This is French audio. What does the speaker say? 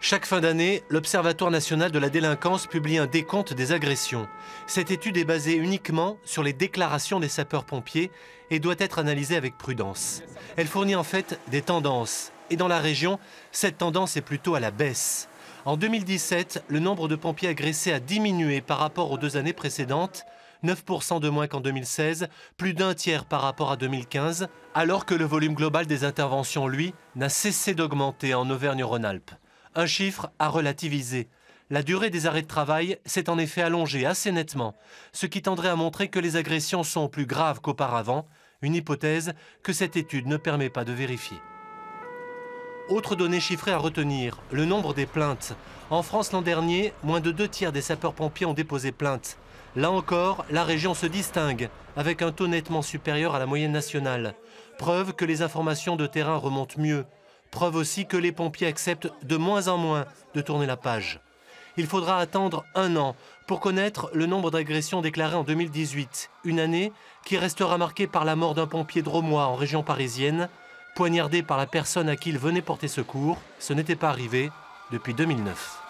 Chaque fin d'année, l'Observatoire national de la délinquance publie un décompte des agressions. Cette étude est basée uniquement sur les déclarations des sapeurs-pompiers et doit être analysée avec prudence. Elle fournit en fait des tendances. Et dans la région, cette tendance est plutôt à la baisse. En 2017, le nombre de pompiers agressés a diminué par rapport aux 2 années précédentes, 9% de moins qu'en 2016, plus d'un tiers par rapport à 2015, alors que le volume global des interventions, lui, n'a cessé d'augmenter en Auvergne-Rhône-Alpes. Un chiffre à relativiser. La durée des arrêts de travail s'est en effet allongée assez nettement, ce qui tendrait à montrer que les agressions sont plus graves qu'auparavant, une hypothèse que cette étude ne permet pas de vérifier. Autre donnée chiffrée à retenir, le nombre des plaintes. En France l'an dernier, moins de 2 tiers des sapeurs-pompiers ont déposé plainte. Là encore, la région se distingue, avec un taux nettement supérieur à la moyenne nationale. Preuve que les informations de terrain remontent mieux. Preuve aussi que les pompiers acceptent de moins en moins de tourner la page. Il faudra attendre 1 an pour connaître le nombre d'agressions déclarées en 2018. Une année qui restera marquée par la mort d'un pompier drômois en région parisienne, poignardé par la personne à qui il venait porter secours. Ce n'était pas arrivé depuis 2009.